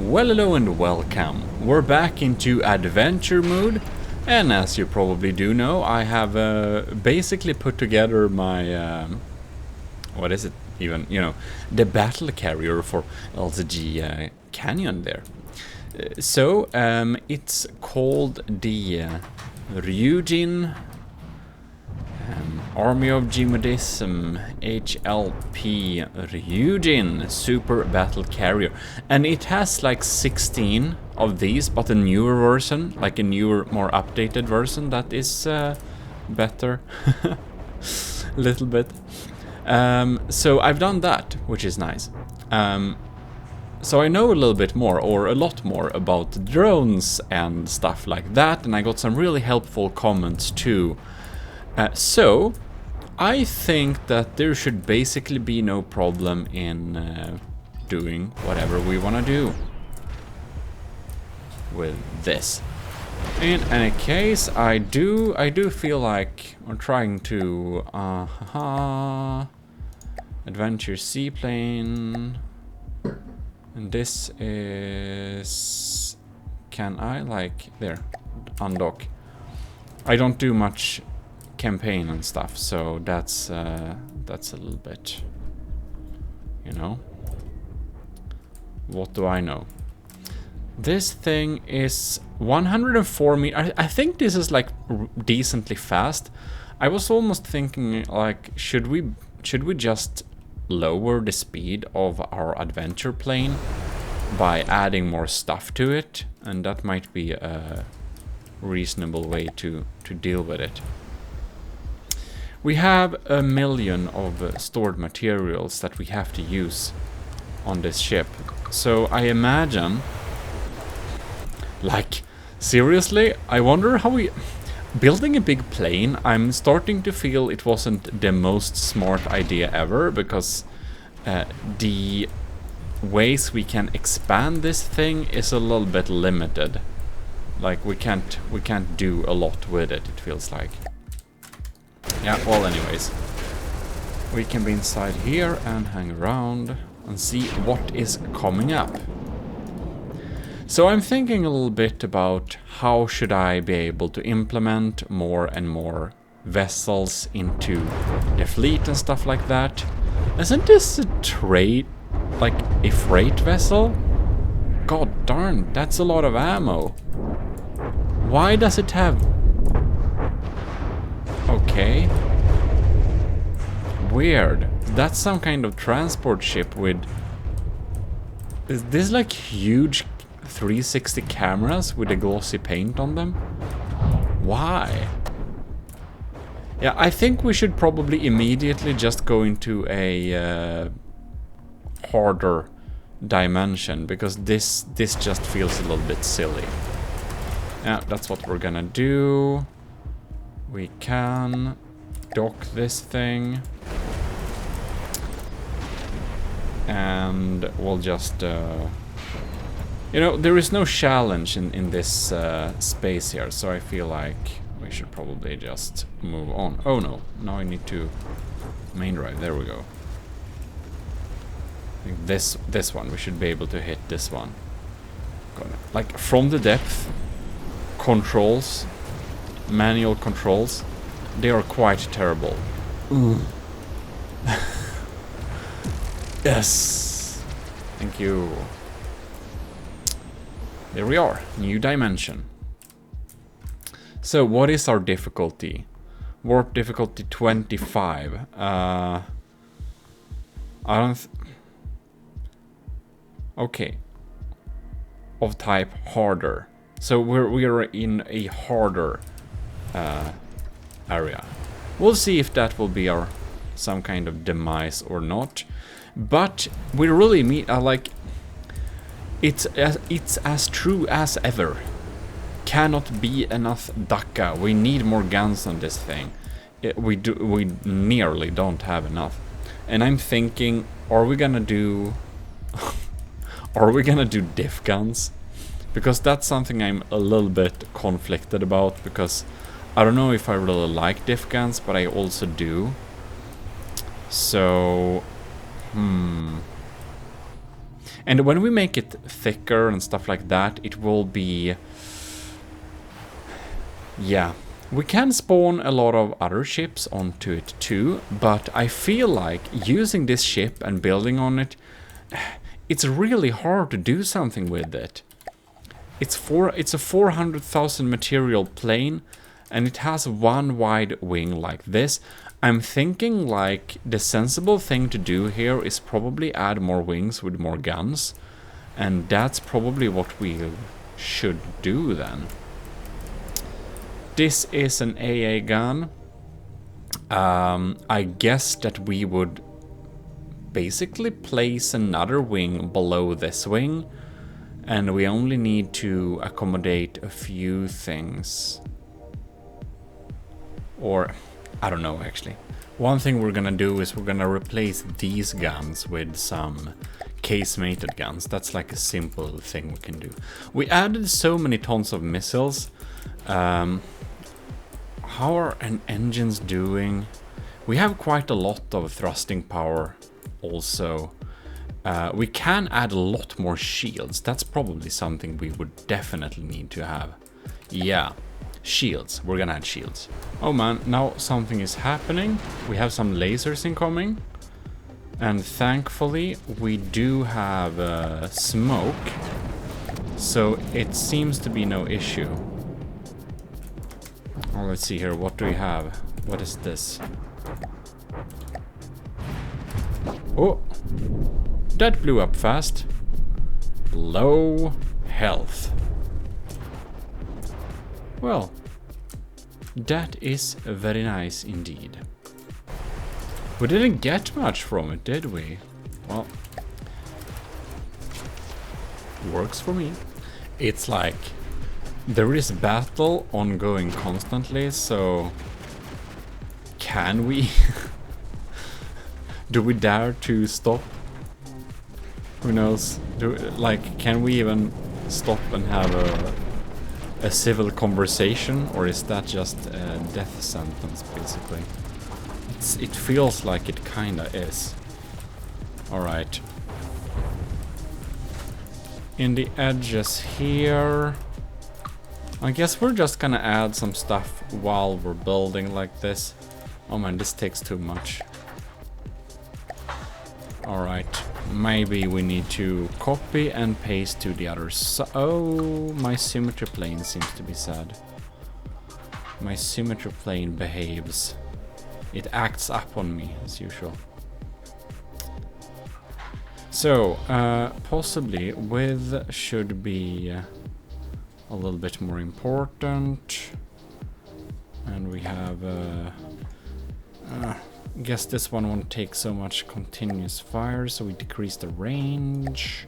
Well, hello and welcome. We're back into adventure mode, and as you probably do know, I have basically put together my what is it even? You know, the battle carrier for LCG Canyon there. So it's called the Ryujin Army of Gmodism HLP Ryujin Super Battle Carrier, and it has like 16 of these, but a newer version, like a newer, more updated version that is better a little bit. So I've done that, which is nice. So I know a little bit more, or a lot more, about drones and stuff like that, and I got some really helpful comments too. So, I think that there should basically be no problem in doing whatever we want to do with this. In any case, I do feel like I'm trying to adventure Seaplane, and this is, can I like there undock? I don't do much campaign and stuff, so that's a little bit, you know, what do I know. This thing is 104 meters. I think this is like decently fast. I was almost thinking like, should we just lower the speed of our adventure plane by adding more stuff to it, and that might be a reasonable way to deal with it. We have 1 million of stored materials that we have to use on this ship. So I imagine, like, seriously, I wonder how we... Building a big plane, I'm starting to feel it wasn't the most smart idea ever, because the ways we can expand this thing is a little bit limited. Like, we can't do a lot with it, it feels like. Yeah, well, anyways, we can be inside here and hang around and see what is coming up. So I'm thinking a little bit about how should I be able to implement more and more vessels into the fleet and stuff like that. Isn't this a trade, like a freight vessel? God darn, that's a lot of ammo. Why does it have... Okay. Weird. That's some kind of transport ship with... Is this like huge 360 cameras with a glossy paint on them? Why? Yeah, I think we should probably immediately just go into a harder dimension, because this just feels a little bit silly. Yeah, that's what we're gonna do. We can dock this thing, and we'll just, you know, there is no challenge in this space here, so I feel like we should probably just move on. Oh no, now I need to main drive, there we go. I think this one, we should be able to hit this one. Like, from the depth, controls, manual controls, they are quite terrible. Yes, thank you. There we are, new dimension. So what is our difficulty? Warp difficulty 25. I don't... Okay. Of type harder. So we are in a harder area. We'll see if that will be our some kind of demise or not. But we really meet like it's as true as ever. Cannot be enough Dakka. We need more guns on this thing. We nearly don't have enough. And I'm thinking, are we gonna do diff guns? Because that's something I'm a little bit conflicted about, because I don't know if I really like diff guns, but I also do. So, And when we make it thicker and stuff like that, it will be... Yeah. We can spawn a lot of other ships onto it too, but I feel like using this ship and building on it, it's really hard to do something with it. It's a 400,000 material plane, and it has one wide wing like this. I'm thinking like the sensible thing to do here is probably add more wings with more guns, and that's probably what we should do then. This is an AA gun. I guess that we would basically place another wing below this wing, and we only need to accommodate a few things. Or, I don't know actually. One thing we're gonna do is we're gonna replace these guns with some case-mated guns. That's like a simple thing we can do. We added so many tons of missiles. How are engines doing? We have quite a lot of thrusting power also. We can add a lot more shields. That's probably something we would definitely need to have. Yeah, shields. We're gonna add shields. Oh man, now something is happening. We have some lasers incoming. And thankfully we do have smoke. So it seems to be no issue. Oh, let's see here. What do we have? What is this? Oh, that blew up fast. Low health. Well, that is very nice indeed. We didn't get much from it, did we? Well, works for me. It's like there is battle ongoing constantly, so can we? Do we dare to stop? Who knows? Can we even stop and have a civil conversation, or is that just a death sentence basically? It feels like it kinda is. Alright. In the edges here, I guess we're just gonna add some stuff while we're building like this. Oh man, this takes too much. Alright, maybe we need to copy and paste to the other side. Oh, my symmetry plane seems to be sad. My symmetry plane behaves. It acts up on me, as usual. So, possibly width should be a little bit more important. And we have... guess this one won't take so much continuous fire, so we decrease the range.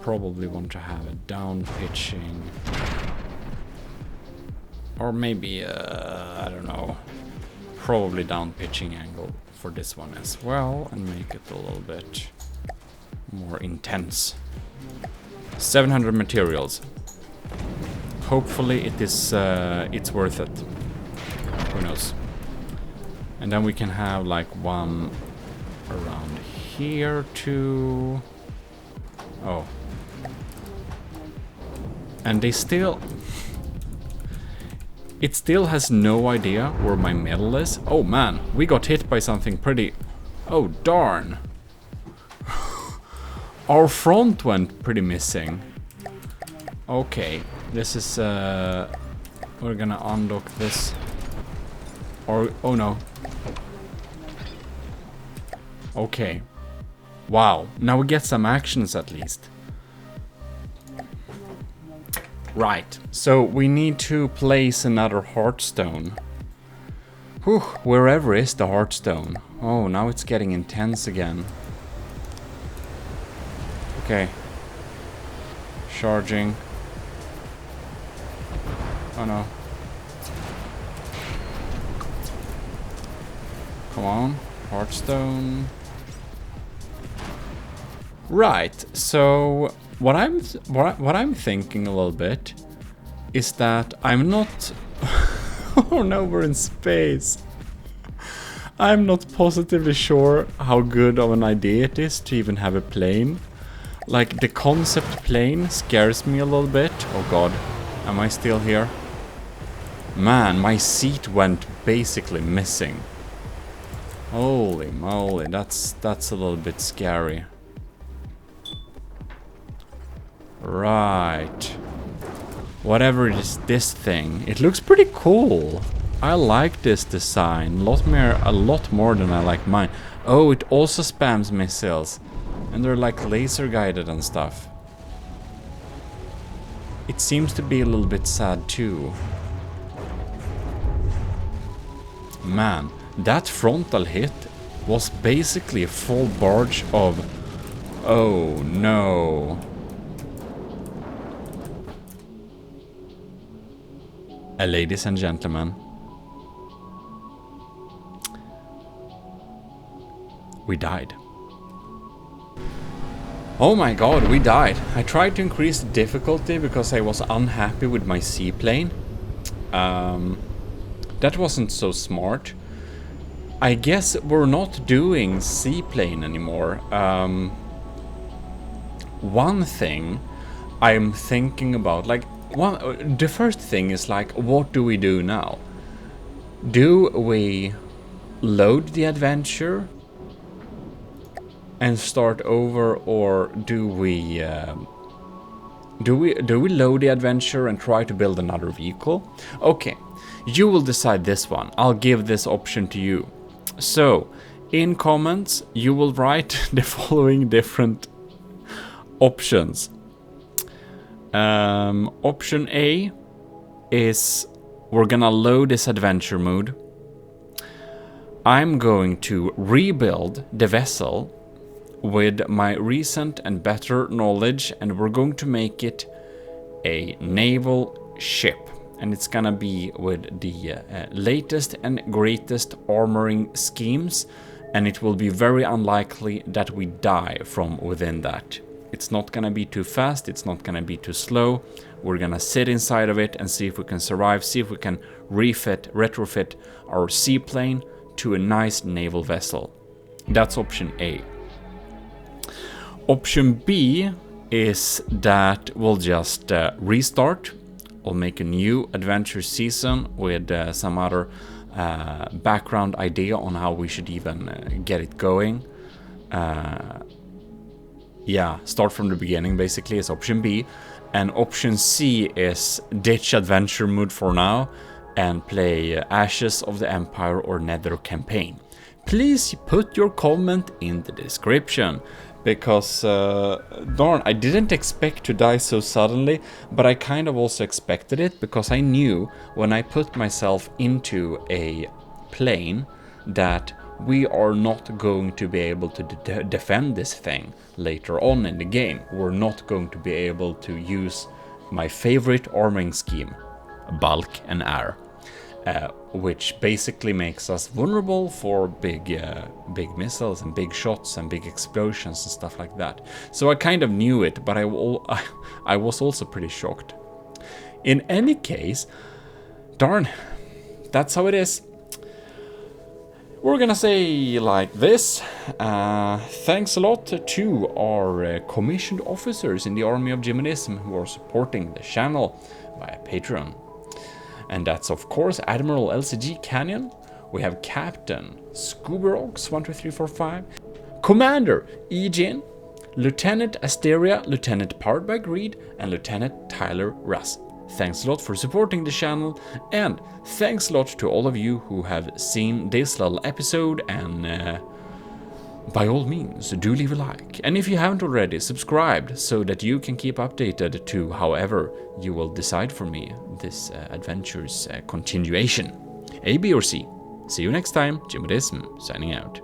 Probably want to have a down pitching. Or maybe, I don't know. Probably down pitching angle for this one as well, and make it a little bit more intense. 700 materials. Hopefully it is, it's worth it. Who knows? And then we can have like one around here too. Oh. And they still... It still has no idea where my middle is. Oh man, we got hit by something pretty... Oh darn. Our front went pretty missing. Okay, this is... We're gonna undock this. Or... Oh no. Okay. Wow, now we get some actions at least. Right, so we need to place another heartstone. Whew, wherever is the heartstone? Oh, now it's getting intense again. Okay. Charging. Oh no. Come on, heartstone. Right, so what I'm thinking a little bit is that I'm not... Oh no, we're in space. I'm not positively sure how good of an idea it is to even have a plane. Like, the concept plane scares me a little bit. Oh god, am I still here? Man, my seat went basically missing. Holy moly, that's a little bit scary. Right. Whatever it is, this thing, it looks pretty cool. I like this design a lot more than I like mine. Oh, it also spams missiles. And they're like laser guided and stuff. It seems to be a little bit sad too. Man, that frontal hit was basically a full barge of... Oh no. Ladies and gentlemen. We died. Oh my god, we died. I tried to increase the difficulty because I was unhappy with my seaplane. That wasn't so smart. I guess we're not doing seaplane anymore. One thing I'm thinking about, like, the first thing is like, what do we do now? Do we load the adventure and start over, or do we load the adventure and try to build another vehicle? Okay, you will decide this one. I'll give this option to you. So, in comments, you will write the following different options. Option A is we're gonna load this adventure mode. I'm going to rebuild the vessel with my recent and better knowledge, and we're going to make it a naval ship, and it's gonna be with the latest and greatest armoring schemes, and it will be very unlikely that we die from within that. It's not gonna be too fast, it's not gonna be too slow. We're gonna sit inside of it and see if we can survive, see if we can retrofit our seaplane to a nice naval vessel. That's option A. Option B is that we'll just restart. We'll make a new adventure season with some other background idea on how we should even get it going. Yeah, start from the beginning basically is option B. And option C is ditch adventure mode for now and play Ashes of the Empire or Nether campaign. Please put your comment in the description. Because, darn, I didn't expect to die so suddenly, but I kind of also expected it, because I knew when I put myself into a plane that we are not going to be able to defend this thing later on in the game. We're not going to be able to use my favorite armoring scheme, bulk and air. Which basically makes us vulnerable for big missiles and big shots and big explosions and stuff like that. So I kind of knew it, but I was also pretty shocked. In any case, darn, that's how it is. We're gonna say like this, thanks a lot to our commissioned officers in the army of Gmodism who are supporting the channel via Patreon. And that's of course Admiral LCG Canyon, we have Captain Scooberox12345, Commander Ejin, Lieutenant Asteria, Lieutenant Powered by Greed, and Lieutenant Tyler Russ. Thanks a lot for supporting the channel, and thanks a lot to all of you who have seen this little episode, and by all means, do leave a like. And if you haven't already, subscribed so that you can keep updated to however you will decide for me this adventure's continuation. A, B, or C. See you next time. Gmodism signing out.